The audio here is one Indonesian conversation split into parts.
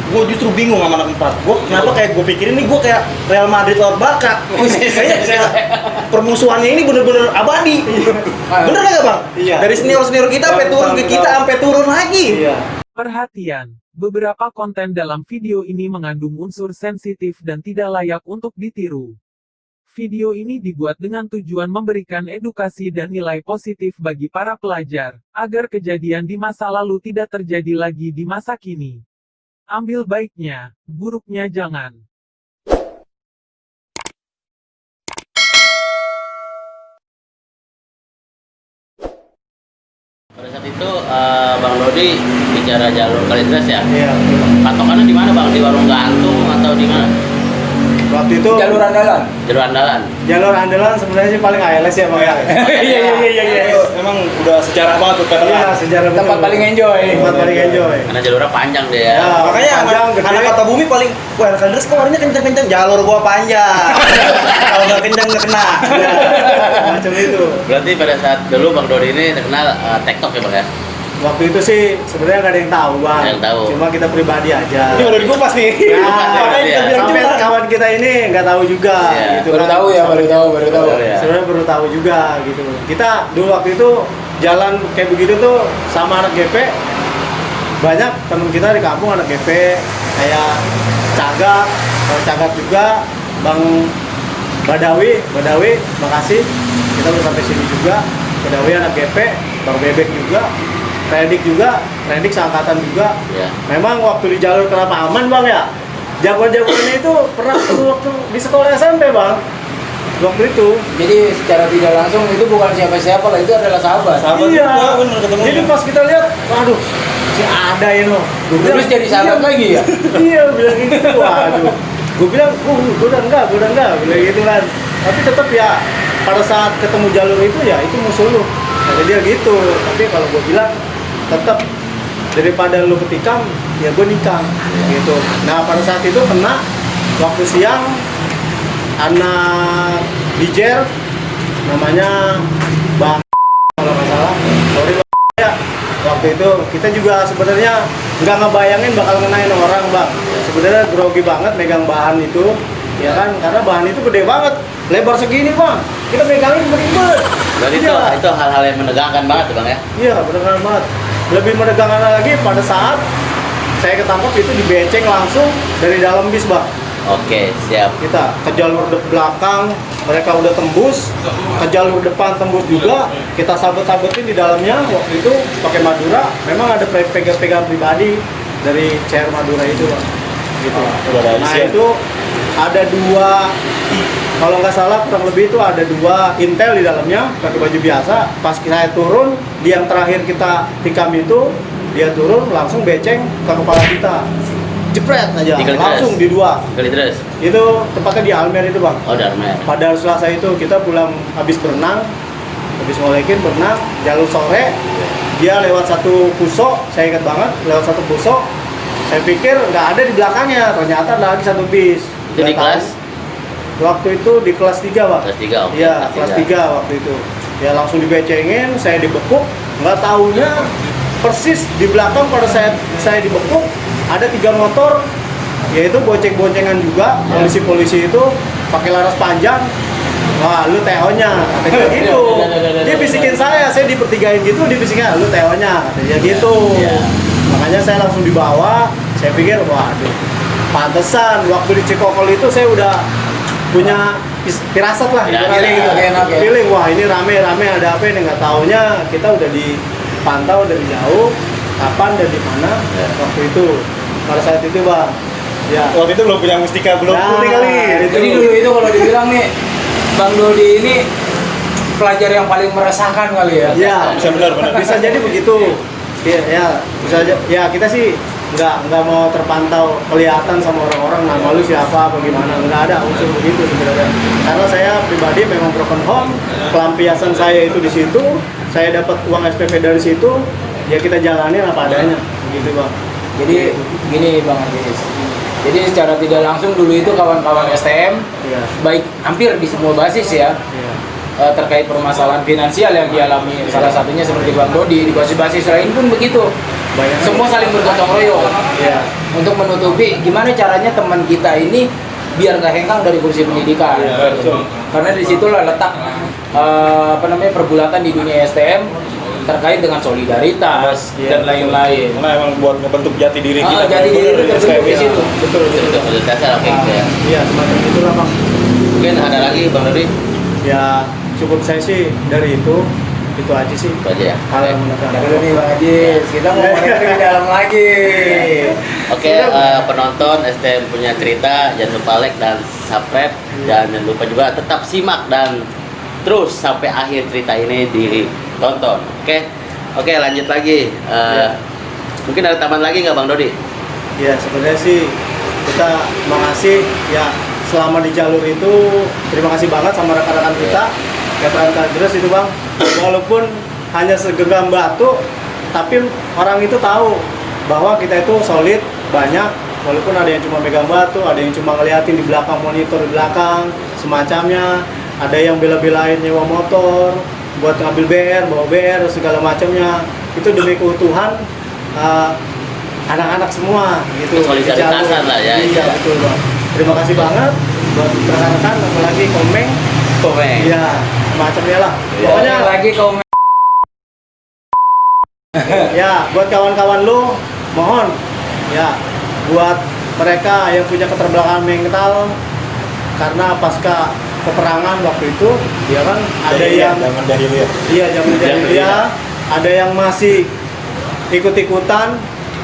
gue justru bingung sama anak 4. Gue kenapa kayak gue pikirin nih gue kayak Real Madrid lawan Barca. Kayak permusuhannya ini bener-bener abadi. Bener nggak bang? Iya. Dari senior kita sampai turun ke kita sampai turun lagi. Iya. Perhatian, beberapa konten dalam video ini mengandung unsur sensitif dan tidak layak untuk ditiru. Video ini dibuat dengan tujuan memberikan edukasi dan nilai positif bagi para pelajar, agar kejadian di masa lalu tidak terjadi lagi di masa kini. Ambil baiknya, buruknya jangan. Pada saat itu Bang Dodi bicara jalur Kalideres ya? Iya. Patokannya di mana Bang? Di warung gantung atau di mana? Waktu itu Jalur andalan. Jalur andalan. jalur andalan sebenarnya sih paling ALS ya bang ya. Iya. Emang udah sejarah banget tuh Iya, karena. sejarah Tempat betul. paling enjoy. Tempat paling enjoy. Karena jalurnya panjang deh ya. Ya. Makanya Panjang, gede. anak kata bumi paling, wah Kalideres kok larinya kencang-kencang, jalur gua panjang. Kalau nggak kencang nggak kena. Ya, macam itu. Berarti pada saat dulu Bang Dodi ini terkenal TikTok ya Bang ya? Waktu itu sih sebenarnya nggak ada yang tahu bang. Nggak ada yang tahu. Cuma kita pribadi aja. Ini udah dikupas nih. Ya, Makanya kita bilang sampai curang. kawan kita ini nggak tahu juga. Iya. Gitu Baru kan. tahu ya, baru tahu. Ya. Sebenarnya baru tahu juga gitu. Kita dulu waktu itu jalan kayak begitu tuh sama anak GP. Banyak temen kita di kampung anak GP kayak Cagak, kalau Cagak juga Bang Badawi, makasih. Kita udah sampai sini juga. Badawi anak GP, Bang Bebek juga, Redik seangkatan juga. Ya. Memang waktu di jalur kenapa aman bang ya? Jagoan-jagoannya itu pernah waktu di sekolah SMP bang. Waktu itu. Jadi secara tidak langsung itu bukan siapa-siapa lah, itu adalah sahabat. Sahabat Iya. gua, bener ketemu. Jadi pas kita lihat, waduh, si ada ya no. Terus jadi sahabat lagi ya? Iya, bilang gitu. Waduh. Gue bilang, gue udah enggak, bilang gitu kan. Tapi tetap ya pada saat ketemu jalur itu ya itu musuh lu. Kata dia gitu. Tapi kalau gue bilang tetap daripada lu ketikam, ya gue nikam gitu. Nah pada saat itu kena waktu siang anak Dijer namanya Bang kalau nggak salah, sorry Bang ya. Waktu itu kita juga sebenarnya nggak ngebayangin bakal ngenain orang bang. Sebenarnya grogi banget megang bahan itu, ya kan? Karena bahan itu gede banget, lebar segini bang. Kita megangin beribet. Berarti Iya. itu hal-hal yang menegangkan banget tuh Bang ya? Iya, benar banget. Lebih menegangkan lagi pada saat saya ketangkep itu dibenceng langsung dari dalam bis bang. Oke, siap. Kita ke jalur belakang, mereka udah tembus, ke jalur depan tembus juga. Kita sabut-sabutin di dalamnya waktu itu pakai Madura. Memang ada pegang pribadi dari CR Madura itu bang. Gitu. udah ada Nah isian. itu ada dua, kalau nggak salah kurang lebih itu ada dua intel di dalamnya pakai baju biasa. Pas saya turun, di yang terakhir kita tikam itu dia turun langsung beceng ke kepala kita, jepret aja, Di Kalideres? langsung di dua. Kalideres. Itu tepatnya di Almer itu bang. Oh, Darmer. Pada Selasa itu kita pulang habis berenang, habis ngolekin berenang jalur sore. Dia lewat satu pusok, saya ingat banget lewat satu pusok. Saya pikir nggak ada di belakangnya, ternyata ada lagi satu bis. Itu di Nggak kelas? tahu. Waktu itu di kelas 3 pak. Kelas 3, oke. Iya, kelas 3 waktu itu. Ya langsung dibecengin, saya dibekuk. Nggak taunya persis di belakang pada saya dibekuk ada 3 motor, yaitu bonceng-boncengan juga. Polisi-polisi itu pakai laras panjang. Wah, lu TO-nya, katanya gitu. Dia bisikin saya dipertigain gitu, dia bisikin, lu TO-nya, katanya gitu. Iya. Makanya saya langsung dibawa, saya pikir, waduh, pantesan waktu di Cikokol itu saya udah punya firasat lah, Ya, ibaratnya gitu. enak ya. Feeling, wah ini rame ada apa ini, nggak taunya kita udah dipantau dari jauh, kapan dan di mana Ya. waktu itu, pada saat itu bang. Ya. Waktu itu belum punya mustika, belum Nah, putih kali. itu. Jadi dulu itu kalau dibilang nih, Bang Dodi ini pelajar yang paling meresahkan kali ya? Ya, Bisa benar. bisa jadi begitu. Ya, bisa aja. Ya kita sih nggak mau terpantau kelihatan sama orang-orang nama lu siapa apa gimana, nggak ada unsur begitu sebenarnya. Karena saya pribadi memang broken home, pelampiasan saya itu di situ, saya dapat uang SPP dari situ, ya kita jalanin apa adanya, begitu bang. Jadi gini Bang Ajis. Jadi secara tidak langsung dulu itu kawan-kawan STM, Iya. baik hampir di semua basis ya, Iya. terkait permasalahan finansial yang dialami salah satunya seperti Bang Dodi, di basis-basis lain pun begitu. Kebanyakan. Semua saling bergotong royong. Iya. Untuk menutupi gimana caranya teman kita ini biar nggak hengkang dari kursi pendidikan. Iya, betul. Karena disitulah letak perbulatan di dunia STM terkait dengan solidaritas Iya, dan lain-lain. Karena emang buat ngebentuk jati diri kita. Jati diri itu terbentuk di situ. Betul. Fasilitasnya oke gitu ya. Iya, semacam itulah Bang. Mungkin ada lagi Bang Dodi? Ya cukup saya sih dari itu aja sih. Itu aja ya. Hal yang menekan. Dulu nih Bang Ajis, kita mau lebih dalam lagi. Oke, penonton STM punya cerita, jangan lupa like dan subscribe, dan jangan lupa juga tetap simak dan terus sampai akhir cerita ini ditonton. Oke, lanjut lagi. Mungkin ada tambahan lagi nggak Bang Dodi? Ya sebenarnya sih kita makasih ya selama di jalur itu, terima kasih banget sama rekan-rekan kita rekan-rekan terus itu Bang, walaupun hanya segenggam batu tapi orang itu tahu bahwa kita itu solid banyak, walaupun ada yang cuma megang batu, ada yang cuma ngeliatin di belakang monitor di belakang semacamnya, ada yang bela-belain nyewa motor buat ngambil BR, bawa BR segala macamnya, itu demi keutuhan anak-anak semua gitu. Kesolidarisan lah ya. Iya betul Bang. Terima kasih banget buat rekan-rekan, apalagi Komeng. Iya, macamnya lah. Pokoknya lagi komen. ya buat kawan-kawan lu, mohon ya buat mereka yang punya keterbelakangan mental karena pasca peperangan waktu itu, ya kan ada yang zaman jahiliyah. iya zaman jahiliyah, ada yang masih ikut-ikutan.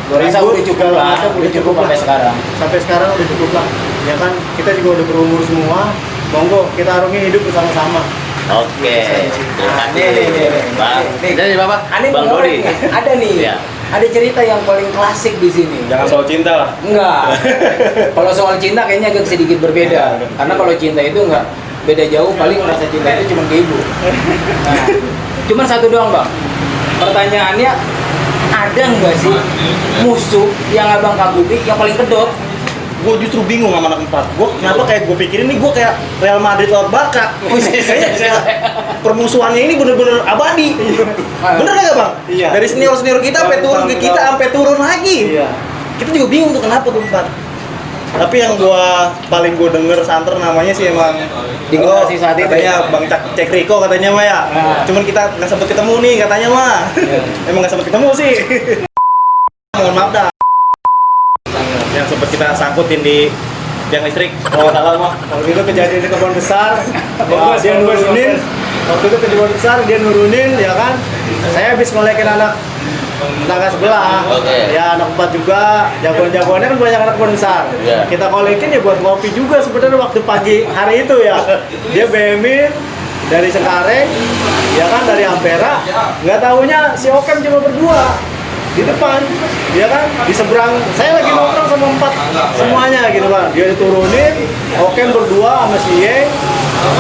Gua rasa ribut, udah cukup segala lah, macam, udah cukup sampai sekarang. Sampai sekarang udah cukup lah, ya kan kita juga udah berumur semua, monggo kita arungi hidup bersama-sama. Oke. Terima Nih, kasih Bang. Jadi Bapak, Aneh Bang mau Dodi. nih, ada nih. Iya. Ada cerita yang paling klasik di sini. Jangan soal cinta lah. Enggak. Kalau soal cinta kayaknya agak sedikit berbeda. Karena kalau cinta itu enggak beda jauh, paling rasa cinta itu cuma ke ibu. Nah, cuman satu doang, Bang. Pertanyaannya, ada nggak sih musuh yang abang kagumi yang paling kedot? Gue justru bingung sama anak 4. Gue kenapa kayak gue pikirin nih gue kayak Real Madrid lawan Barca. Kayaknya kayak permusuhannya ini bener-bener abadi. Bener nggak Bang? Iya. Dari senior kita sampai turun ke kita sampai turun lagi. Iya. Kita juga bingung tuh kenapa tuh 4. Tapi yang paling gue denger santer namanya sih emang Di generasi saat itu katanya ya? Bang Cek Riko katanya mah ya. Nah. Cuman kita nggak sempet ketemu nih katanya mah. Emang nggak sempet ketemu sih. Mohon maaf dah. Yang sempet kita sangkutin di tiang listrik. Oh, salah mah. Kalau itu kejadian di kebun besar, ya, dia nurunin. Waktu itu ke kebun besar dia nurunin, ya kan. Saya habis ngolekin anak tetangga sebelah. Oke. Ya anak 4 juga, jagoan-jagoannya kan banyak anak kebun besar. Iya. Kita kolekin ya buat ngopi juga sebenarnya waktu pagi hari itu ya. Dia BM-in dari Cengkareng, ya kan dari Ampera. Nggak taunya si Okem cuma berdua di depan, ya kan di seberang. Saya lagi nongkrong sama 4 semuanya gitu Bang. Dia diturunin, Okem berdua sama si Ye,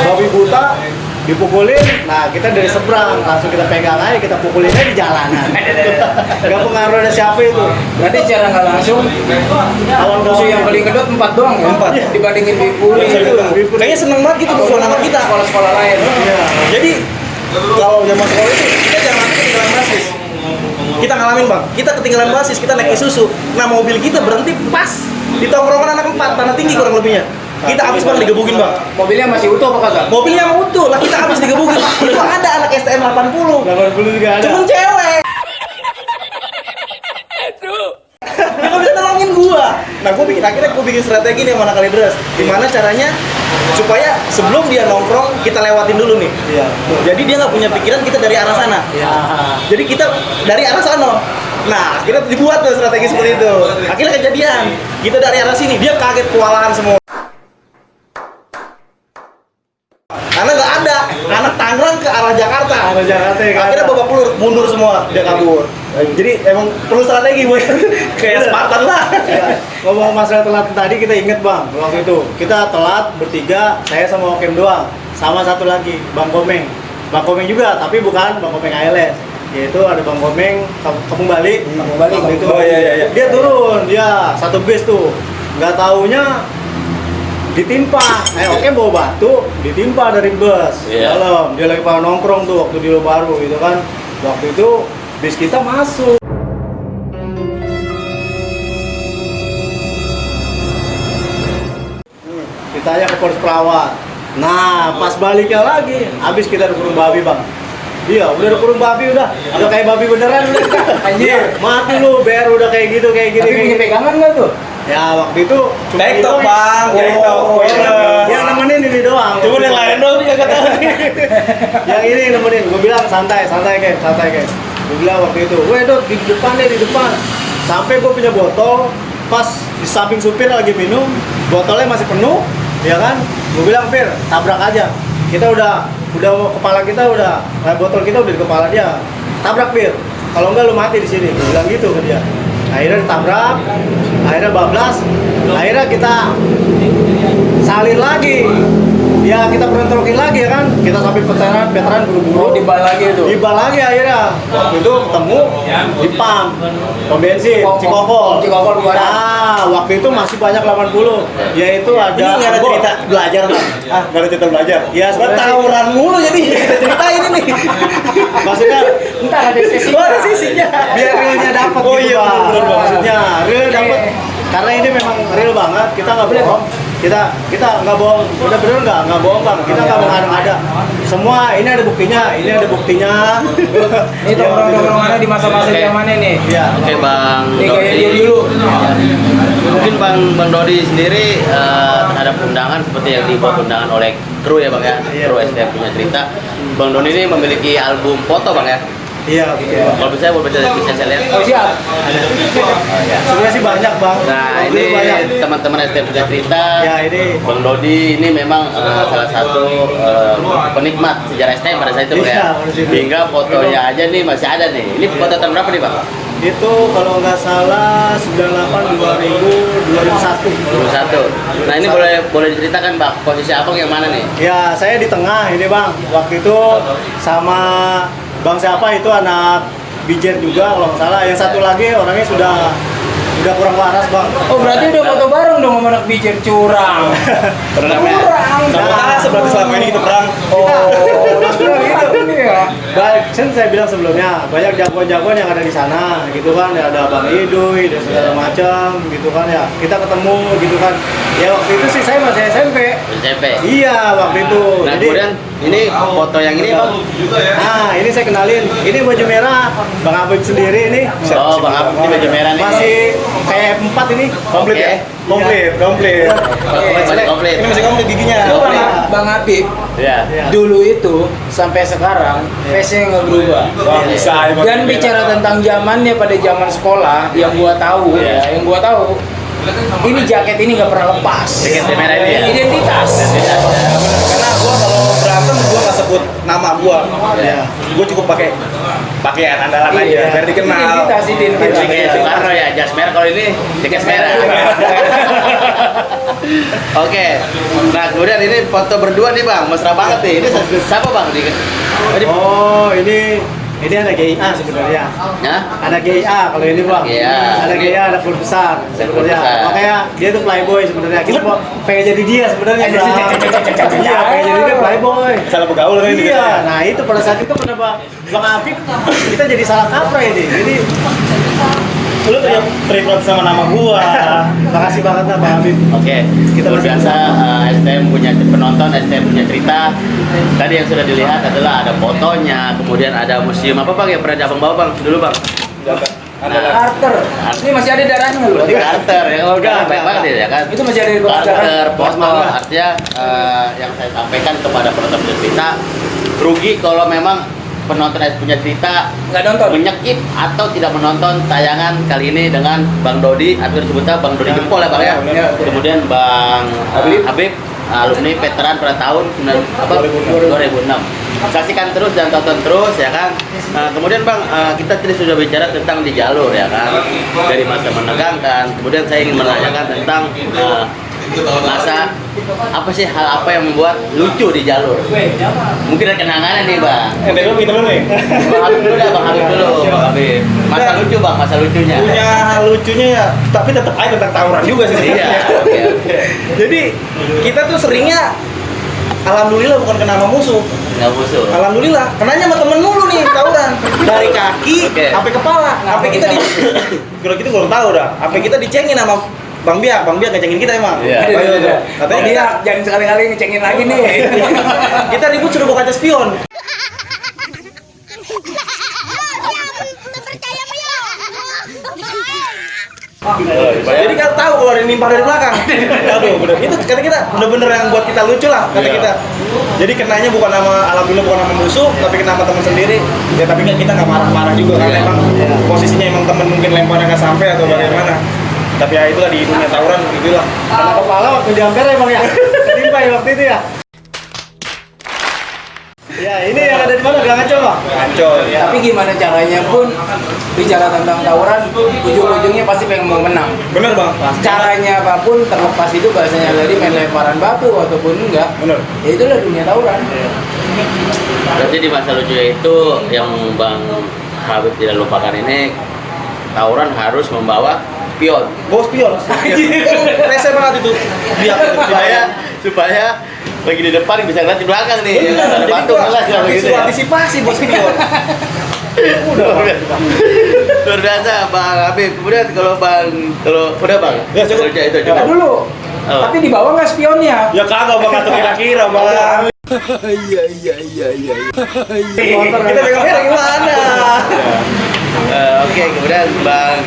babi buta dipukulin. Nah kita dari seberang langsung kita pegang aja, kita pukulin aja di jalanan. Gak pengaruh ada siapa itu. Berarti secara nggak langsung Lawan musuh yang paling kedot 4 doang ya? 4. Dibandingin Bipuri Kayaknya seneng banget gitu musuhan sama kita. sekolah-sekolah lain. Iya. Jadi kalau zaman sekolah itu kita jangan ketinggalan basis. Kita ngalamin Bang, kita ketinggalan basis, kita naik Isuzu. Nah mobil kita berhenti pas di tongkrongan anak 4, tanah tinggi kurang lebihnya. Kita habis Bang digebukin Bang. Mobilnya masih utuh apa kagak? Mobilnya mau utuh lah, kita habis digebukin. Itu ada anak STM 80. 80 juga ada. Cuman cewek. Dia nggak bisa nolongin gua. Nah akhirnya gua bikin strategi nih sama anak Kalidres. Gimana caranya supaya sebelum dia nongkrong kita lewatin dulu nih. Iya. Jadi dia nggak punya pikiran kita dari arah sana. Iya. Jadi kita dari arah sana. Nah, akhirnya dibuat tuh strategi seperti itu. Akhirnya kejadian. Kita dari arah sini, dia kaget kewalahan semua. Karena nggak ada anak Tangerang ke arah Jakarta. Arah Jakarta ya kan. Akhirnya babak belur, mundur semua, dia kabur. Jadi emang perlu strategi boy. Kayak Spartan lah. Ya, ngomong masalah telat tadi kita inget Bang, waktu itu kita telat bertiga, saya sama Okem doang, sama satu lagi Bang Komeng. Bang Komeng juga, tapi bukan Bang Komeng ALS. Yaitu ada Bang Komeng Kampung Bali. Kampung Bali, Waktu itu. oh, iya. Dia turun, dia satu bis tuh. Nggak taunya ditimpa. Okem bawa batu, ditimpa dari bus. Iya. Dalam, dia lagi pada nongkrong tuh waktu di Baru gitu kan. Waktu itu bis kita masuk. ditanya ke polres Pelawat. Nah, pas baliknya lagi, habis kita dikurung babi bang. Iya, udah dikurung babi udah kayak babi beneran udah. Anjir, mati lu, biar udah kayak gitu kayak gini. Tapi kayak punya gini. pegangan nggak tuh? Ya waktu itu cuma TikTok itu, bang, TikTok. yang nemenin ini doang. Cuma yang lain doang nih kagak tahu nih. Yang ini nemenin, gue bilang santai kayak. Gue bilang waktu itu, weh Dot, di depan deh, di depan. Sampai gue punya botol, pas di samping supir lagi minum, botolnya masih penuh, ya kan? Gue bilang, Fir, tabrak aja. Kita udah kepala kita udah, botol kita udah di kepala dia. Tabrak Fir, kalau enggak lu mati di sini. Gue bilang gitu ke dia. Akhirnya ditabrak, akhirnya bablas, akhirnya kita salin lagi. Ya kita berontrokin lagi ya kan, kita sampai veteran Oh, buru-buru. dibal lagi itu. Dibal lagi akhirnya. Waktu itu ketemu di pom bensin Cikokol. Cikokol 200. Nah, waktu itu masih banyak 80. Yaitu ada Ini nggak ada Ambon. cerita belajar bang. Ah, nggak ada cerita belajar. Ya, Buat sebenarnya sih. tawuran mulu jadi kita ceritain ini. Maksudnya Entar ada sesi. Oh, ada sisinya. biar realnya dapat Oh gitu, iya, Bang. bener, bener. Maksudnya real dapat. Karena ini memang real banget, kita nggak bohong. Kita nggak bohong, udah bener nggak bohong bang. Kita nggak mengada-ngada. Semua ini ada buktinya, ini ada buktinya. Ini tongkrong-tongkrongannya di masa-masa Oke. zamannya nih. Iya. Oke Bang Ini kayak dia Dodi. dulu. Mungkin Bang Dodi sendiri terhadap undangan seperti yang dibuat undangan oleh kru ya Bang ya, Iya. kru SDM punya cerita. Bang Dodi ini memiliki album foto Bang ya. Iya, betul. Kalau bisa boleh bisa saya lihat. Oh siap. Sebenarnya sih banyak bang. Nah Waktu ini itu banyak. teman-teman SDM punya cerita. Ya ini. Bang Dodi ini memang salah satu penikmat sejarah STM pada saat itu Bang Iya, ya. pada saat itu. Hingga fotonya aja nih masih ada nih. Ini foto tahun berapa nih Bang? Itu kalau nggak salah 98 2001. 21. Nah ini boleh diceritakan Bang, posisi abang yang mana nih? Ya saya di tengah ini bang. Waktu itu sama bang siapa itu anak Bijen juga kalau nggak salah. Yang satu lagi orangnya sudah kurang waras bang. Oh berarti udah foto bareng dong sama anak bijen curang. Pernah Curang. sabotase berarti selama ini kita perang. Oh, gitu. Iya. Baik, kan saya bilang sebelumnya banyak jagoan-jagoan yang ada di sana, gitu kan? Ya, ada Bang Idoy dan segala macam, gitu kan ya. Kita ketemu, gitu kan. Ya waktu itu sih saya masih SMP. SMP. Iya waktu itu. Nah kemudian ini foto yang ini Bang. Nah ini saya kenalin. Ini baju merah, Bang Abib sendiri ini. Oh Bang Abib ini baju merah nih. Masih kayak F4 ini. Komplit Oke. ya? Komplit. Masih komplit. Ini masih komplit giginya. Lu Bang Habib Iya. Ya. dulu itu sampai sekarang face-nya nggak berubah. Wah, bisa, emang. Dan bicara tentang zamannya pada zaman sekolah, yang gua tahu Iya. ya, yang gua tahu ini jaket ini nggak pernah lepas. Jaket merah ini ya? Identitas. Karena gua kalau berantem gua nggak sebut nama gua. Ya. Gua cukup pakai pakaian andalan aja Iya. biar dikenal. Identitas. Ini kayak Soekarno ya, jas merah kalau ini jaket merah. Oke. Nah kemudian ini foto berdua nih Bang, mesra banget nih. Ini siapa Bang? Oh ini anak GIA sebenarnya. Ya? Anak GIA kalau ini bang. Iya. Anak GIA anak klub besar sebenarnya. besar. Makanya dia tuh playboy sebenarnya. Kita mau pengen jadi dia sebenarnya. Bang. Iya pengen jadi dia playboy. Salah pegaul kan gitu. Iya. Nah itu pada saat itu kenapa Bang Afif kita jadi salah kaprah ini. Jadi Lu terikat sama nama gua. makasih banget lah Bang Afif. Oke, Kita luar masih biasa STM punya penonton, STM punya cerita. Tadi yang sudah dilihat adalah ada fotonya, kemudian ada museum apa Bang yang pernah Abang bawa Bang dulu Bang? Carter. Ini masih ada darahnya loh. Berarti Carter ya, kalau udah baik banget ya kan? Itu masih ada di bawah darah. Carter, foto, Mangga. artinya yang saya sampaikan kepada penonton punya cerita, rugi kalau memang penonton punya cerita Nggak nonton. menyekip atau tidak menonton tayangan kali ini dengan Bang Dodi atau disebutnya Bang Dodi Gempol ya Bang ya. Iya, betul. Kemudian Bang Habib alumni veteran pada tahun 2006. Saksikan terus dan tonton terus ya kan. Kemudian Bang kita tadi sudah bicara tentang di jalur ya kan. Dari masa menegangkan. Kemudian saya ingin menanyakan tentang masa apa sih hal apa yang membuat lucu di jalur? Mungkin ada kenangannya nih Bang. Ente lu kita dulu nih. Bang Habib dulu dah, Bang Habib dulu. Bang Habib. Masa lucu Bang, masa lucunya. Punya hal lucunya ya, tapi tetap aja tentang tawuran juga sih. Iya, oke. Jadi kita tuh seringnya alhamdulillah bukan kena sama musuh. Nggak musuh. Alhamdulillah, kenanya sama temen mulu nih tawuran. Dari kaki Oke. sampai kepala. Sampai kita di kalau kita belum tahu dah. Sampai kita dicengin sama Bang Bia ngecengin kita emang. Iya. Katanya dia kita, jangan sekali-kali ngecengin lagi nih. kita ribut suruh bawa kaca spion. Jadi kan tahu kalau ada nimpah dari belakang. Aduh, bener. Itu kata kita bener-bener yang buat kita lucu lah kata kita. Jadi kenanya bukan nama alhamdulillah bukan nama musuh, tapi kena sama teman sendiri. Ya tapi kan kita nggak marah-marah juga karena emang posisinya emang temen mungkin lemparnya nggak sampai atau bagaimana. Tapi ya itulah di dunia tawuran gitulah. Kena kepala waktu diamper ya bang ya. Ketimpa ya waktu itu ya. Ya ini yang ada di mana Gang Ancol bang? Ancol ya. Tapi gimana caranya pun bicara tentang tawuran, ujung-ujungnya pasti pengen mau menang. Bener bang. Caranya apapun terlepas itu bahasanya tadi main lemparan batu ataupun enggak. Bener. Ya itulah dunia tawuran. Berarti di masa lucu itu yang Bang Habib tidak lupakan ini, tawuran harus membawa pion. Bos pion. Rese banget itu. Biar supaya lagi di depan bisa ngeliat di belakang nih. Bener, Ada jadi batu gua ngelas kalau gitu ya. antisipasi bos pion. Luar biasa Bang Habib. Kemudian kalau udah Bang. Ya, cukup. Itu Nah, cukup. dulu. Oh. Tapi di bawah nggak spionnya. Ya kagak bang atau kira-kira bang. Kita pegang gimana? Oke, kemudian Bang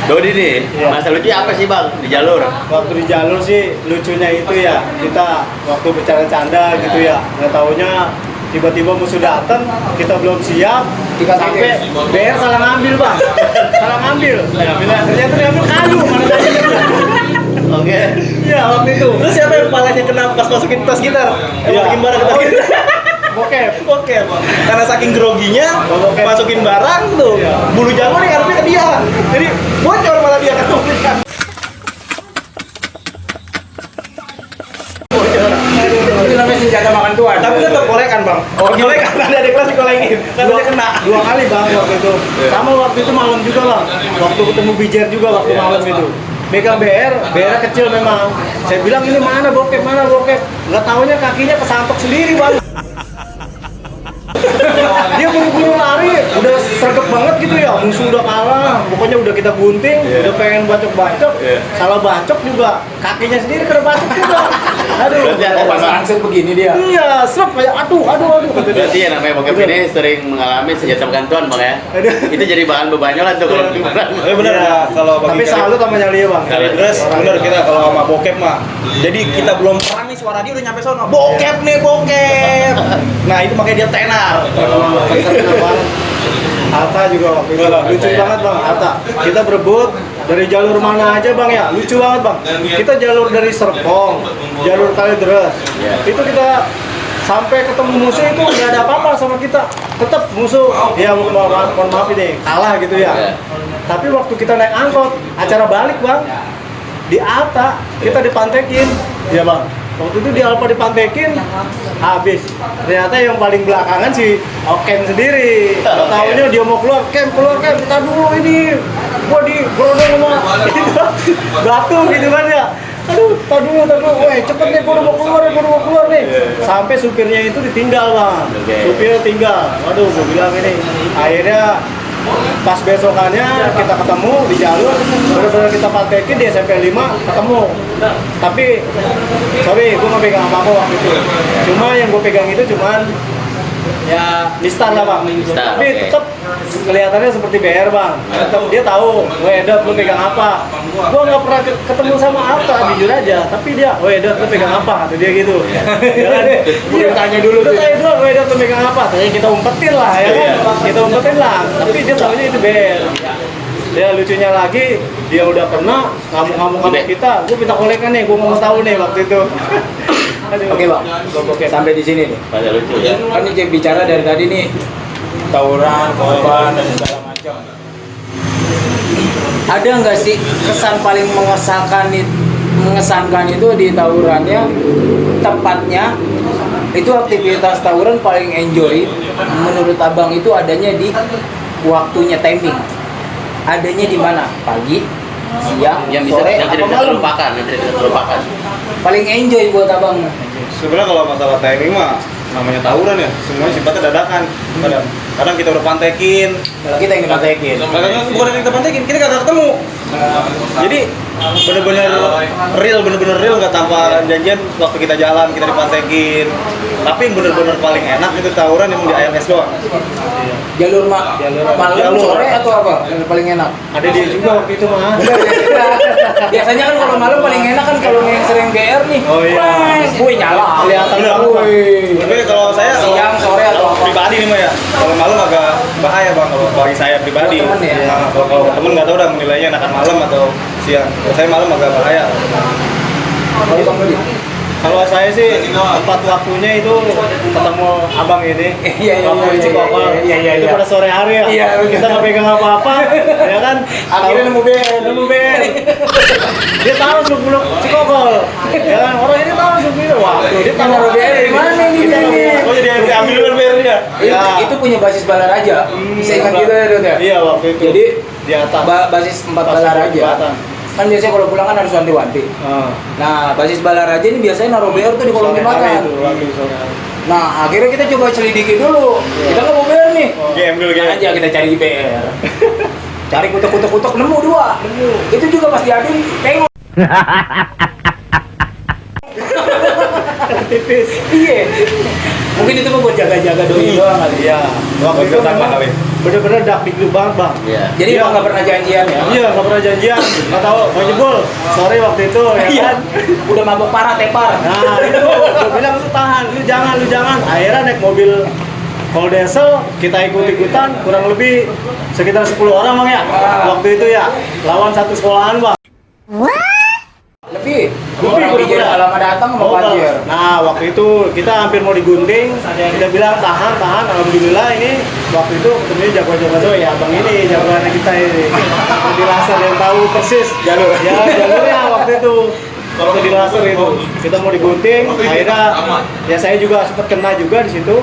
Dodi nih, masa lucu apa sih Bang di jalur? Waktu di jalur sih lucunya itu ya kita waktu bercanda-canda gitu ya, nggak taunya tiba-tiba musuh datang, kita belum siap, sampai BR salah ngambil bang, salah ngambil. Ternyata dia ambil kayu, mana tadi? Oke. Iya waktu itu. Terus siapa yang kepalanya kena pas masukin tas kita? Iya. Masukin barang ke tas kita. Bokep. Oke bang. Karena saking groginya Bokep. masukin barang tuh, Iya. bulu jamur nih harusnya ke dia. Jadi bocor malah dia kan memberikan. Itu namanya senjata makan tuan. Tapi tetap kolekan bang. Oh kolekan ada di kelas dikolekin. Katanya kena. Dua kali bang waktu itu. Sama waktu itu malam juga bang. Waktu ketemu Bijer juga waktu malam itu. Megang BR kecil memang. Saya bilang ini mana bokep. Nggak taunya kakinya kesantok sendiri bang. Dia buru-buru lari, udah sergap banget gitu ya. Musuh udah kalah, pokoknya udah kita gunting, udah pengen bacok-bacok, salah bacok juga. Kakinya sendiri kena bacok juga. Aduh. Berarti ada Pas langsung begini dia. Iya, serap kayak aduh. Kata dia. Berarti ya namanya bokep ini sering mengalami senjata gantuan Bang ya. Aduh. Itu jadi bahan bebanyolan tuh kalau gimana. Bener Iya. ya kalau Tapi bagi salut sama nyali ya bang. kali dress bener kita kalau sama bokep mah. Jadi kita belum perang nih suara dia udah nyampe sono. Bokep nih bokep. Nah itu makanya dia tenar. Hatta juga waktu itu lucu banget bang Hatta. Kita berebut dari jalur mana aja bang ya, lucu banget bang. Kita jalur dari Serpong, jalur Kalideres. Itu kita sampai ketemu musuh itu nggak ada apa-apa sama kita. Tetap musuh ya mohon maaf ini kalah gitu ya. Tapi waktu kita naik angkot, acara balik bang, di Alta kita dipantekin, ya bang. Waktu itu di Alfa dipantekin, habis. Ternyata yang paling belakangan si Oken sendiri. Tahunya dia mau keluar Kem, kita dulu ini. Gua digerodong sama itu batu gitu kan ya. Aduh, tar dulu, weh cepet nih, gua udah mau keluar nih. Sampai supirnya itu ditinggal bang, supirnya tinggal. Waduh, gua bilang ini. Akhirnya pas besokannya kita ketemu di jalur, benar-benar kita praktekin di SMP 5 ketemu. Tapi sorry, gue nggak pegang apa-apa waktu itu. Cuma yang gue pegang itu cuman ya listan lah bang. Listan, Tapi oke. tetap kelihatannya seperti BR bang. Tetap dia tahu, Dot lu pegang apa. Gue nggak pernah ketemu sama Alta jujur aja. Tapi dia, Dot lu pegang apa? Kata dia gitu. Ya kan? Iya, tanya dulu. Udah tanya dulu, Dot lu pegang apa? Tanya kita umpetin lah ya kan. Kita umpetin lah. Tapi dia tahunya itu BR. Ya lucunya lagi, dia udah kena ngamuk-ngamuk sama kita. Gue minta kolekan nih, gue mau tahu nih waktu itu. Aduh. Oke bang, sampai di sini nih. Masa lucu ya. Kan ini Jack bicara dari tadi nih tawuran, korban dan segala macam. Ada nggak sih kesan paling mengesankan itu di tawurannya? Tepatnya itu aktivitas tawuran paling enjoy menurut abang itu adanya di waktunya timing. Adanya di mana? Pagi, siang, Yang bisa sore, yang apa tidak bisa malam? terlupakan, yang tidak bisa terlupakan. Paling enjoy buat abang. Sebenarnya kalau masalah timing mah namanya tawuran ya, semuanya sifatnya dadakan. Kadang kita udah pantekin, Kalau kita yang dipatekin. kadang bukan yang kita pantekin, kita kagak ketemu. Jadi bener-bener real nggak tanpa janjian. Waktu kita jalan kita dipantekin, tapi yang bener-bener paling enak itu tawuran yang di AMS doang. Jalur malam, Jalur. sore atau apa? Yang paling enak. Ada dia juga waktu itu mah. Biasanya kan kalau malam paling enak kan kalau yang sering GR nih. Oh iya. Gue nyala. Kelihatan Iya. banget. Tapi kalau saya Siang, sore atau apa? pribadi nih mah ya, kalau malam agak bahaya bang kalau bagi saya pribadi. Buat temen ya? Nah, kalau temen nggak tahu udah menilainya enakan malam atau siang. Kalau saya malam agak bahaya. Kalau Bang Dodi? Kalau saya sih tempat waktunya itu ketemu abang ini. Iya, Waktu di Cikokol. iya. Itu pada sore hari ya. Iya, Kita nggak pegang apa-apa, ya kan? Akhirnya nemu BR. Nemu BR. Dia tahu seluk-beluk Cikokol. Ya kan? Orang ini tahu seluk-beluk. Wah, tuh dia tahu Naruh BR dari mana ini? Kita naruh BR. Oh jadi diambil dulu BR-nya. Ya. Itu punya basis Balaraja. Bisa ingat kita ya, Dot ya? Iya, waktu itu. Jadi di atas. basis 4 Basis Balaraja. Jembatan. Kan biasanya kalau pulang kan harus wanti-wanti. Nah, basis Balaraja ini biasanya naruh BR tuh di kolong Sore hari jembatan. itu, waktu sore hari. Nah, akhirnya kita coba selidiki dulu. Kita nggak mau BR nih. Game dulu Nah, aja kita cari di BR. Cari kutuk-kutuk nemu 2. Itu juga pas diadun tengok. Tipis. Iya. Mungkin itu mah buat jaga-jaga doi doang kali. Iya. Waktu itu Sama memang kali. bener-bener dakdikduk banget, Bang. Iya. Jadi Iya. emang nggak pernah janjian ya? Iya, nggak pernah janjian. Nggak tahu, mau jebol. Sorry waktu itu, ya Iya. kan? Udah mabuk parah, tepar. Nah, itu gue bilang lu tahan, lu jangan. Akhirnya naik mobil Diesel, kita ikut-ikutan, kurang lebih sekitar 10 orang Bang ya. Waktu itu ya, lawan satu sekolahan Bang. Lebih. Lebih, Orang udah. pikir lama datang sama banjir. Nah, waktu itu kita hampir mau digunting, kita bilang tahan. Alhamdulillah ini waktu itu ketemunya jago-jago ya, abang ini jagoannya kita ini. Di laser yang tahu persis jalur. Ya, jalurnya waktu itu. Waktu di laser itu kita mau digunting, akhirnya ya saya juga sempat kena juga di situ.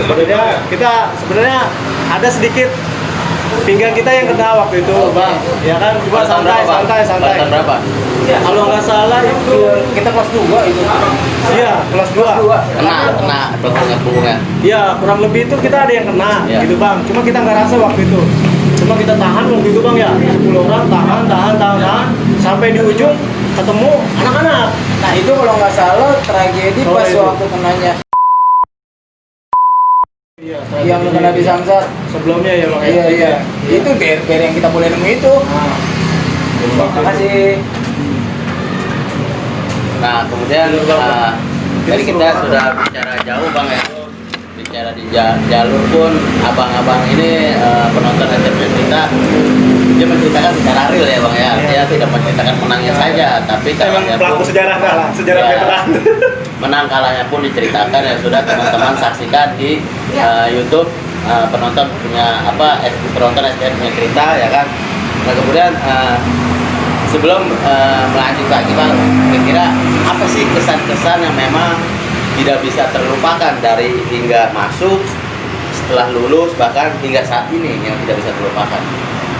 Sebenarnya ada sedikit pinggang kita yang kena waktu itu, Bang. Ya kan, cuma santai. Tahun berapa? Kalau nggak salah itu Kita kelas 2 itu. iya kelas 2. Kena punggungnya. Iya, kurang lebih itu kita ada yang kena, Iya. gitu Bang. Cuma kita nggak rasa waktu itu. Cuma kita tahan waktu itu Bang ya. 10 orang tahan. Sampai di ujung ketemu anak-anak. Nah, itu kalau nggak salah tragedi Oh, pas itu. waktu kenanya Iya, yang kena di Samsat. sebelumnya ya Bang. Iya. Itu BR yang kita boleh nemu itu. Nah, Terima kasih. Nah, kemudian tadi kita sudah bicara jauh Bang ya. Bicara di jalur pun abang-abang ini penonton STM kita dia menceritakan secara real ya Bang ya. Dia tidak menceritakan menangnya saja, tapi Emang kalahnya pelaku pun sejarah kalah, sejarah Ya. veteran. menang kalahnya pun diceritakan ya sudah teman-teman saksikan di YouTube. Penonton punya penonton STM punya cerita ya kan. Nah kemudian sebelum melanjut lagi Bang, kira-kira apa sih kesan-kesan yang memang tidak bisa terlupakan dari hingga masuk, setelah lulus, bahkan hingga saat ini yang tidak bisa terlupakan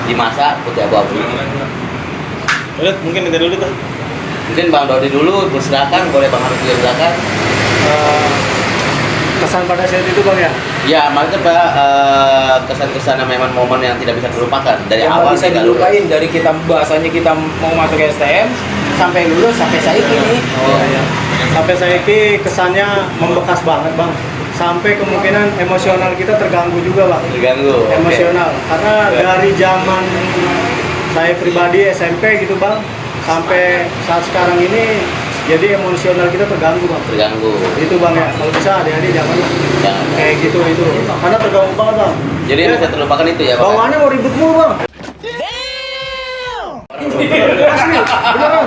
di masa putih abu-abu ini? Udah, mungkin itu dulu tuh. Mungkin Bang Dodi dulu, silakan, boleh Bang Arif juga silakan. kesan pada saat itu Bang ya. Ya, maksudnya Pak, kesan-kesan yang memang momen yang tidak bisa terlupakan dari Yang awal nggak bisa hingga dilupain dari kita bahasanya kita mau masuk STM sampai lulus sampai saat ini. Oh iya. Sampai saya kesannya membekas banget Bang. Sampai kemungkinan emosional kita terganggu juga Bang. terganggu. Oke. Emosional. Karena dari zaman saya pribadi SMP gitu Bang, sampai saat sekarang ini jadi emosional kita terganggu Bang. Terganggu. Itu Bang ya. Kalau bisa adik-adik jangan lah. Jangan. Kayak gitu itu. Karena terganggu banget Bang. Jadi yang bisa terlupakan itu ya Bang. Bawaannya mau ribut mulu Bang. Asli, beneran.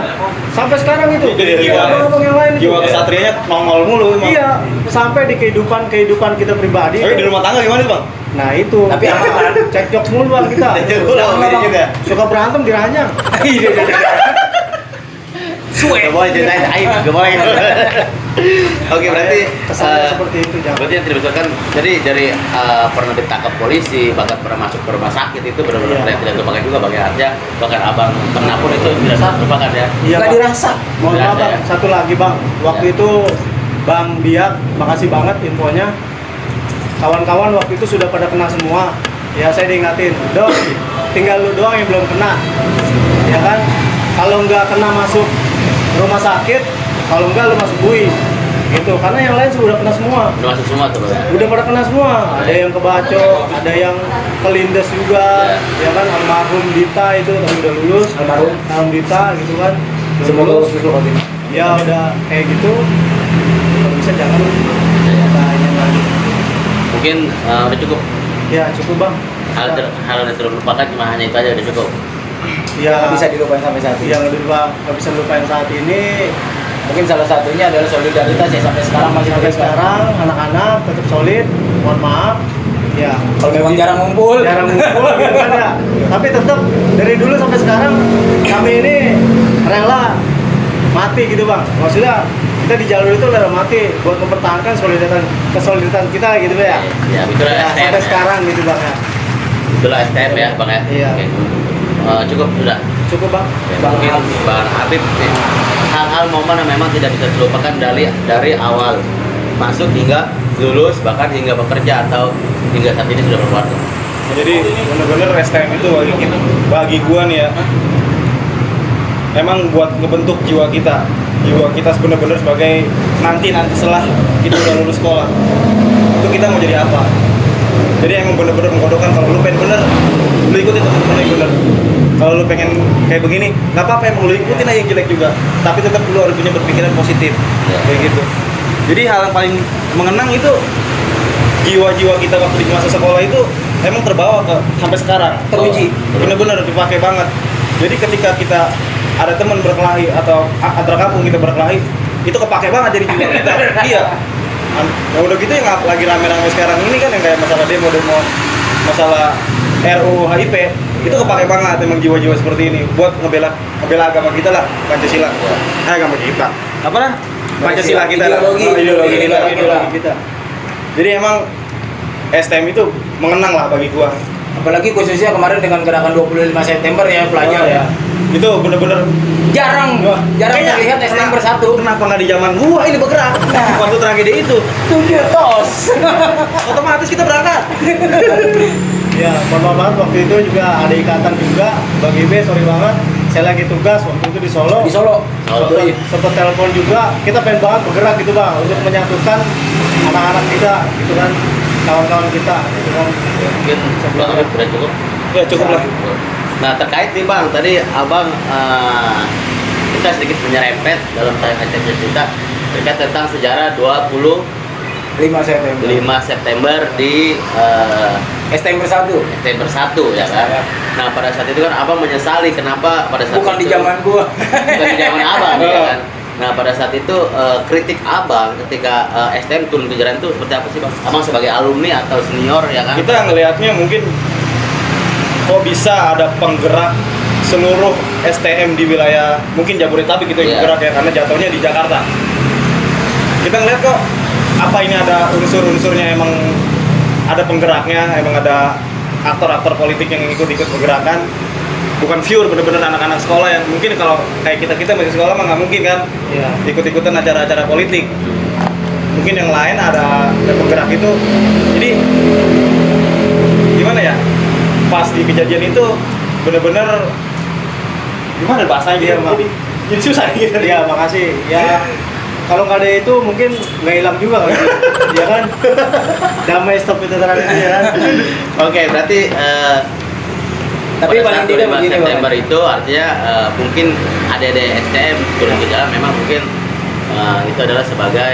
Sampai sekarang itu. Iya, Abang-abang yang lain itu. Jiwa kesatrianya nongol mulu emang. Iya, sampai di kehidupan kita pribadi. Tapi di rumah tangga gimana Bang? Nah itu. Tapi aman. Cekcok mulu Bang kita. Cekcok mulu, Jangan, ini Bang. juga. Suka berantem diranjang. Gak boleh ceritain aib, gak boleh gitu. Oke, berarti Kesannya seperti itu jangan. berarti yang tidak bisa kan jadi dari pernah ditangkap polisi, bahkan pernah masuk ke rumah sakit itu benar-benar Iya. tidak terlupakan juga bagi artinya, bahkan abang kena pun itu tidak terlupakan ya. Iya, Nggak Bang. dirasa. Mohon maaf Dirasa, Bang, ya. satu lagi Bang. Waktu Iya. itu Bang Biak, makasih banget infonya. Kawan-kawan waktu itu sudah pada kena semua. Ya saya diingatin, Dok, tinggal lu doang yang belum kena. Ya kan? Kalau nggak kena masuk rumah sakit, kalau nggak lu masuk bui. Gitu, karena yang lain sudah kena semua. Udah masuk semua tuh, Bang. Udah pada kena semua. Ada yang kebacok, ada yang kelindes juga. Ya kan, almarhum Dita itu tapi udah lulus. Almarhum Dita gitu kan. Udah Semoga lulus. lulus kalau gini. Ya udah kayak gitu. Kalau bisa jangan tanya lagi. Mungkin udah cukup. Ya cukup bang. Hal yang terlupakan cuma hanya itu aja udah cukup. Ya Nggak bisa dilupain sampai saat ini. yang nggak bisa lupain saat ini. Mungkin salah satunya adalah solidaritas ya sampai sekarang masih Sampai terus. sekarang anak-anak tetap solid. Mohon maaf. Ya Kalau memang jarang ngumpul. gitu kan ya. Tapi tetap dari dulu sampai sekarang kami ini rela mati gitu bang. Maksudnya kita di jalur itu rela mati buat mempertahankan kesolidaritan kita gitu ya. Ya, itulah Ya, STM. sampai sekarang gitu bang ya. Itulah STM ya, Bang ya. Iya. Oke. Cukup sudah. Cukup bang. Ya, mungkin Bang Habib nih, hal-hal momen yang memang tidak bisa terlupakan dari awal masuk hingga lulus bahkan hingga bekerja atau hingga saat ini sudah berkeluarga. Jadi bener-bener STM itu bagi gua nih ya, emang buat ngebentuk jiwa kita bener-bener sebagai nanti setelah kita udah lulus sekolah itu kita mau jadi apa. Jadi emang bener-bener menggodokkan kalau lu pengen bener, lu ikutin temen-temen yang bener. Kalau lu pengen kayak begini, nggak apa-apa, emang lu ikutin aja yang jelek juga. Tapi tetap lu harus punya berpikiran positif, kayak gitu. Jadi hal yang paling mengenang itu jiwa-jiwa kita waktu di masa sekolah itu emang terbawa ke sampai sekarang. Teruji. Bener-bener dipakai banget. Jadi ketika kita ada teman berkelahi atau antar kampung kita berkelahi, itu kepake banget jadi jiwa kita. Iya. Nah udah gitu yang lagi rame-rame sekarang ini kan yang kayak masalah demo, masalah RUU HIP, itu kepake banget emang jiwa-jiwa seperti ini buat ngebela agama kita lah, Pancasila. Agama kita. Apa lah? Pancasila kita lah. Ideologi kita. Jadi emang STM itu mengenang lah bagi gua. Apalagi khususnya kemarin dengan gerakan 25 September ya pelajar ya. Itu bener-bener Jarang kayaknya terlihat STM bersatu. Kenapa nggak di zaman gua ini bergerak? Waktu tragedi itu. Tujuh tos. Otomatis kita berangkat. Ya, mohon maaf waktu itu juga ada ikatan juga. Bang Ibe, sorry banget. Saya lagi tugas waktu itu di Solo. Di Solo. Sempet telepon juga. Kita pengen banget bergerak gitu bang untuk menyatukan anak-anak kita, gitu kan, kawan-kawan kita, gitu kan. Mungkin Bang Habib sudah cukup. Ya cukup lah. Nah terkait nih Bang, tadi Abang kita sedikit menyerempet dalam tanya cerita terkait tentang sejarah 25 5 September. September di STM bersatu. STM bersatu ya kan. Nah pada saat itu kan Abang menyesali kenapa pada saat Bukan di itu, zaman gua. bukan di zaman Abang ya kan. Nah pada saat itu kritik Abang ketika STM turun ke jalan itu seperti apa sih Bang? Abang sebagai alumni atau senior ya kan? Kita ngelihatnya mungkin kok bisa ada penggerak seluruh STM di wilayah mungkin Jabodetabek gitu yang Iya. bergerak ya, karena jatuhnya di Jakarta. Kita ngeliat kok apa ini ada unsur-unsurnya, emang ada penggeraknya, emang ada aktor-aktor politik yang ikut-ikut pergerakan, bukan pure bener-bener anak-anak sekolah yang mungkin kalau kayak kita masih sekolah mah nggak mungkin kan Iya. ikut-ikutan acara-acara politik. Mungkin yang lain ada penggerak itu. Jadi gimana ya, pas di kejadian itu bener-bener gimana bahasanya Iya, Bang. jadi susah gitu. Iya, makasih. Ya, kalau nggak ada itu mungkin nggak hilang juga kali. Ya kan? Damai stop itu terang itu ya kan? Oke, berarti Tapi pada paling saat tidak 25 begini, Bang. September itu artinya mungkin adik-adik STM turun ke jalan memang mungkin itu adalah sebagai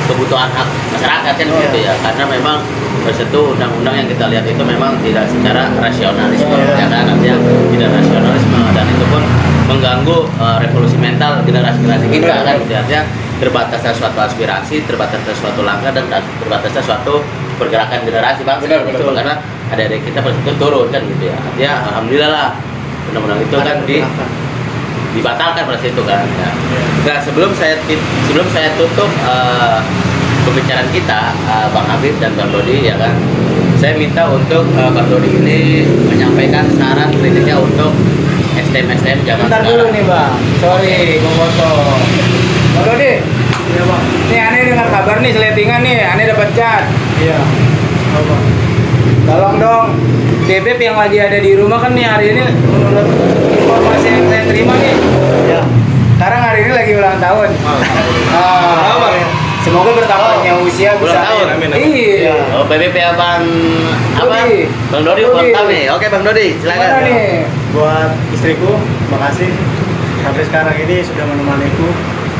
kebutuhan hak masyarakat kan begitu ya, karena memang bersentuh undang-undang yang kita lihat itu memang tidak secara rasionalisme ya kan, artinya tidak rasionalisme dan itu pun mengganggu revolusi mental generasi-generasi kita kan, artinya terbatasnya suatu aspirasi, terbatasnya suatu langkah dan terbatasnya suatu pergerakan generasi bangsa Benar, gitu. betul. Karena adik-adik kita pada itu turun kan gitu ya, artinya alhamdulillah lah undang-undang itu kan dibatalkan pada situ kan ya. Nah sebelum saya tutup pembicaraan kita Bang Habib dan Bang Dodi ya kan, saya minta untuk Bang Dodi ini menyampaikan saran kritiknya untuk STM zaman Bentar sekarang. dulu nih bang. Sorry, mau foto. Bang Dodi, Iya bang. Nih aneh dengar kabar nih seletingan nih, aneh dapat chat. Iya. Oh, bang. Tolong dong, Bebek yang lagi ada di rumah kan nih hari ini menurut informasi yang saya terima nih. Iya. Sekarang hari ini lagi ulang tahun. Semoga bertambahnya usia bisa. Ulang tahun, amin, amin. Iya. Oh, PBP Abang apa? Dodi. Bang Dodi Dodi. ulang tahun nih. Oke, Bang Dodi, silakan. Gimana nih? Buat istriku, makasih sampai sekarang ini sudah menemaniku.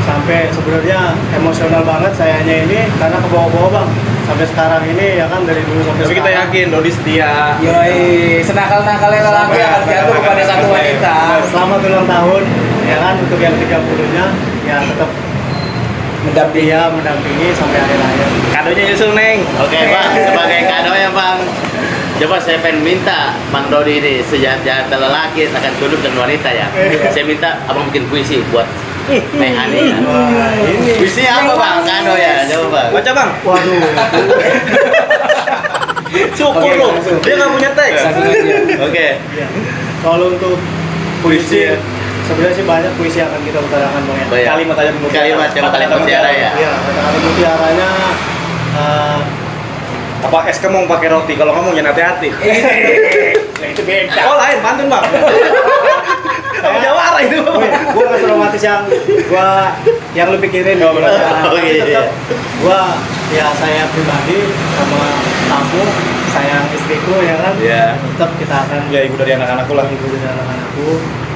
Sampai sebenarnya emosional banget sayanya ini karena kebawa-bawa bang. Sampai sekarang ini ya kan dari dulu sampai Tapi kita sekarang. yakin Dodi setia. Yoi, senakal-nakalnya lelaki akan jatuh kepada satu wanita. Selamat ulang tahun ya kan untuk yang 30-nya ya tetap mendampingi sampai akhir hayat. Kadonya nyusul Neng. Oke, Bang, sebagai kado ya, Bang. Coba saya pengen minta Bang Dodi ini sejahat-jahat lelaki akan tunduk dan wanita ya. Saya minta Abang bikin puisi buat Mehani ya. Wah, ini Puisi apa Bang? Kado ya, coba Bang. Baca bang. waduh. Syukur Oke, loh. langsung. Dia nggak punya teks. Langsung aja. Oke. Ya. Kalau untuk puisi sebenarnya sih banyak puisi yang akan kita utarakan bang ya. Baik. Kalimat aja mutiara. Kalimat coba kalimat mutiara ya. Iya, kata-kata mutiaranya Apa es kemong pakai roti? Kalau ngomong jangan hati-hati. Nah, itu beda. Oh lain, pantun bang. Kamu jawara itu. gue nggak romantis yang lu pikirin dong. Oh, iya. Gue ya saya pribadi sama kamu, sayang istriku ya kan. Iya. Tetap kita akan Ya ibu dari anak-anakku lah. ibu dan anak-anakku.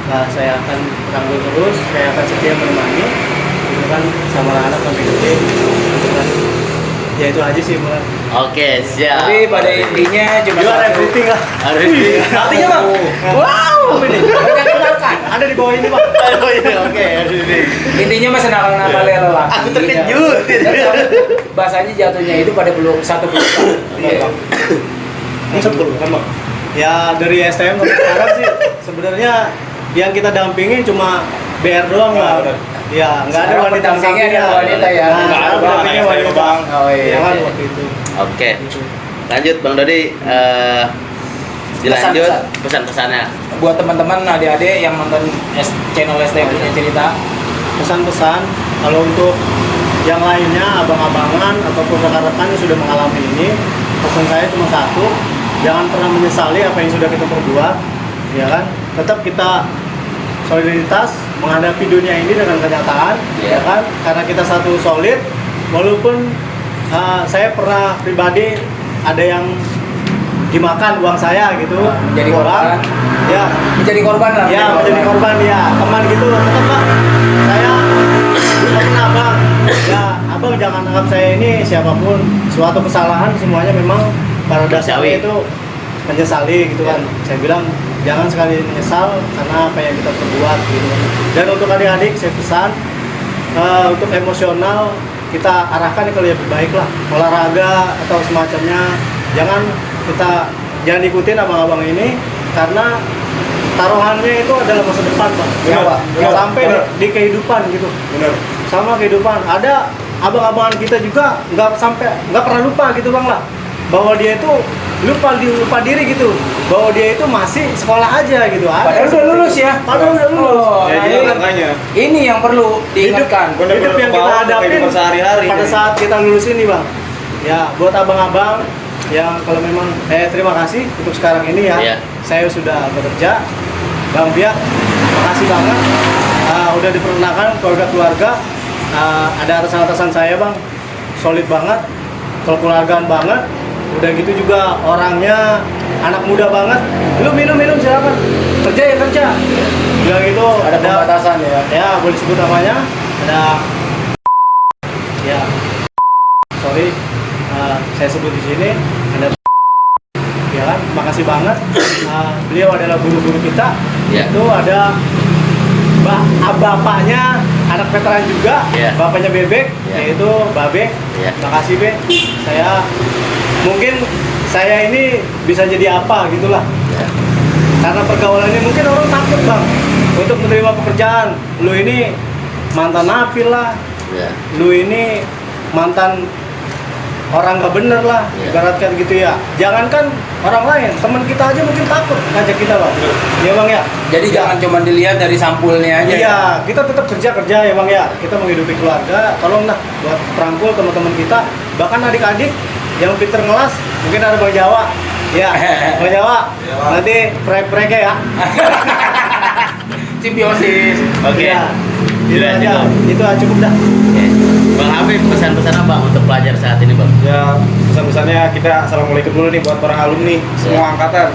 Nah, saya akan rangkul terus, saya akan setia menemani, gitu kan, sama anak sampai gede, gitu kan. Ya itu aja sih mulai. Oke, siap. Tapi pada intinya cuma You are satu. everything lah. Harus di. Artinya bang. Wow. Apa ini? Ada di bawah ini pak. Oh iya, oke, harus di. Intinya mah senakal-nakalnya lelaki. Aku terkejut. Bahasanya jatuhnya itu pada peluk satu pelukan. Iya. Ini sepuluh kan bang. Ya dari STM sampai sekarang sih sebenarnya yang kita dampingi cuma BR doang lah. Benar. Ya, nggak ada Sekarang wanita pendampingnya sampingnya. ada wanita ya. Nah, Nggak ada, sekarang Bang. pendampingnya Anak wanita saya, Bang. Oh iya. Ya kan iya. waktu itu. Oke. Gitu. Lanjut Bang Dodi, dilanjut Pesan-pesan. pesan-pesannya. Buat teman-teman adik-adik yang nonton channel STM punya cerita, Pesan-pesan kalau untuk yang lainnya abang-abangan ataupun rekan-rekan yang sudah mengalami ini, pesan saya cuma satu, jangan pernah menyesali apa yang sudah kita perbuat, ya kan? Tetap kita solidaritas menghadapi dunia ini dengan kenyataan, Iya. ya kan? Karena kita satu solid, walaupun saya pernah pribadi ada yang dimakan uang saya gitu, Menjadi korban. ya, menjadi korban lah. ya menjadi korban ya teman gitu, tetap pak, saya teman abang, ya abang jangan anggap saya ini siapapun, suatu kesalahan semuanya memang pada dasarnya Manusiawi. itu menyesali gitu kan. Saya bilang jangan sekali menyesal karena apa yang kita perbuat gitu. Dan untuk adik-adik saya pesan untuk emosional kita arahkan ke lebih baik lah, olahraga atau semacamnya. Jangan ikutin abang-abang ini karena taruhannya itu adalah masa depan pak. Benar, Ya, benar, sampai benar. di kehidupan gitu. Benar. Sama kehidupan. Ada abang-abangan kita juga nggak pernah lupa gitu bang lah, bahwa dia itu lupa diri gitu, bahwa dia itu masih sekolah aja gitu. Ada Padahal udah lulus ya. Padahal udah lulus. Oh, Ya nah, jadi ini- makanya. Ini yang perlu diingatkan. Hidup yang kita Kebawa ke hadapin kehidupan sehari-hari. pada saat kita lulus ini bang. Ya buat abang-abang yang kalau memang terima kasih untuk sekarang ini ya. Iya. Saya sudah bekerja. Bang Biak, makasih banget. Udah diperkenalkan keluarga-keluarga. Ada atasan-atasan saya bang, solid banget, kekeluargaan banget. Udah gitu juga orangnya anak muda banget. Lu minum silakan. Kerja ya kerja. Udah gitu Ada pembatasan ya. Ya boleh sebut namanya. Ada ya sorry saya sebut di sini ada ya kan, makasih banget. Beliau adalah guru-guru kita. Ya. Itu ada bapaknya anak veteran juga, Ya. bapaknya Bebek, Ya. yaitu Babe. Ya. Makasih Be. Saya ini bisa jadi apa gitulah. Ya. Karena pergaulannya mungkin orang takut bang untuk menerima pekerjaan. Lu ini mantan napil lah, Ya. lu ini mantan orang nggak bener lah, Iya. ibaratkan gitu ya. Jangankan orang lain, teman kita aja mungkin takut ngajak kita bang. Iya bang ya. Jadi jangan cuma dilihat dari sampulnya aja. Iya, kita tetap kerja ya bang ya. Kita menghidupi keluarga. Tolonglah buat perangkul teman-teman kita, bahkan adik-adik yang pinter ngelas, mungkin ada bang Jawa. Ya, bang Jawa. Nanti prek-preknya ya. Simbiosis. Oke. Ya, itu Sudah aja. cukup. Itu aja cukup dah. Oke. Bang Habib, pesan-pesan apa untuk pelajar saat ini, Bang? Ya, pesan-pesannya kita assalamualaikum dulu nih buat para alumni semua angkatan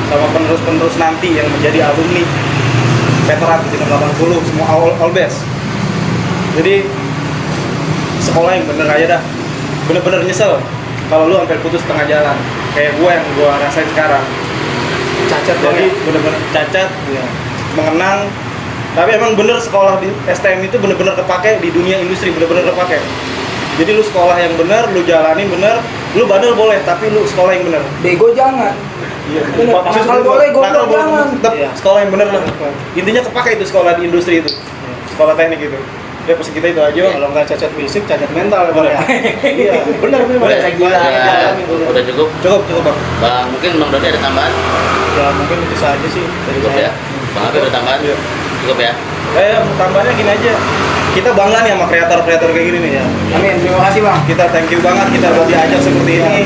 sama penerus-penerus nanti yang menjadi alumni veteran di 80 semua all best. Jadi sekolah yang bener aja dah. Bener-bener nyesel kalau lu sampai putus tengah jalan. Kayak gua yang gua rasain sekarang. Cacat Jadi banget. bener-bener cacat, Iya. mengenang. Tapi emang bener sekolah di STM itu bener-bener kepake di dunia industri, bener-bener kepake. Jadi lu sekolah yang bener, lu jalanin bener, lu bandel boleh, tapi lu sekolah yang bener. Bego jangan. Iya, Bener, nakal boleh, goblok jangan. Tetap Iya. sekolah yang bener lah. Intinya kepake itu sekolah di industri itu, sekolah teknik itu. Ya pesan kita itu aja. Kalau nggak cacat fisik, cacat mental ya bang ya. Iya, benar benar. Boleh, Bang. Gila, ya, gila. udah cukup. Cukup bang. Bang, mungkin Bang Dodi ada tambahan? Ya mungkin itu saja sih dari Cukup saya. ya? Bang Habib ada tambahan? Iya. Cukup ya? Tambahnya gini aja. Kita bangga nih sama kreator-kreator kayak gini nih ya. Amin. Terima kasih bang. Kita thank you banget kita udah diajak seperti ini.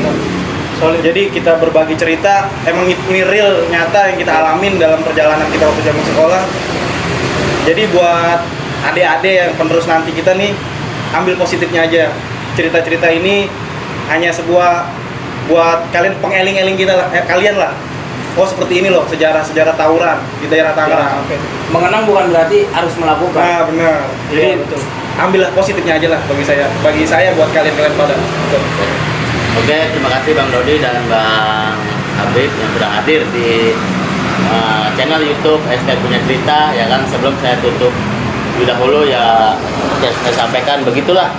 Soalnya jadi kita berbagi cerita, emang ini real nyata yang kita alamin dalam perjalanan kita waktu zaman sekolah. Jadi buat adik-adik yang penerus nanti kita nih, ambil positifnya aja. Cerita-cerita ini hanya sebuah buat kalian pengeling-eling kita lah, kalian lah. Oh seperti ini loh sejarah-sejarah tawuran di daerah Tangerang. Mengenang bukan berarti harus melakukan. Nah benar. Jadi Iya, betul. ambillah positifnya aja lah bagi saya. Bagi saya buat kalian-kalian pada. Betul. Oke, terima kasih Bang Dodi dan Bang Habib yang sudah hadir di channel YouTube ST Punya Cerita. Ya kan, sebelum saya tutup lebih dahulu ya saya sampaikan begitulah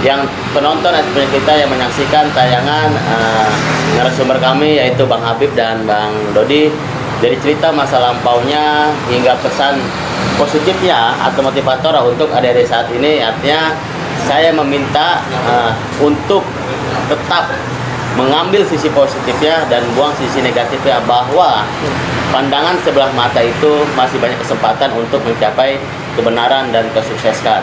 yang penonton ST Punya Cerita yang menyaksikan tayangan narasumber kami yaitu Bang Habib dan Bang Dodi dari cerita masa lampaunya hingga pesan positifnya atau motivator untuk adik-adik saat ini. Artinya saya meminta untuk tetap mengambil sisi positifnya dan buang sisi negatifnya, bahwa pandangan sebelah mata itu masih banyak kesempatan untuk mencapai kebenaran dan kesuksesan.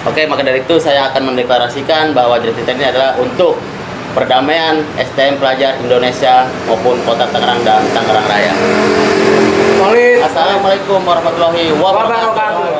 Oke, maka dari itu saya akan mendeklarasikan bahwa cerita ini adalah untuk perdamaian STM pelajar Indonesia maupun Kota Tangerang dan Tangerang Raya. Solid. Assalamualaikum warahmatullahi wabarakatuh.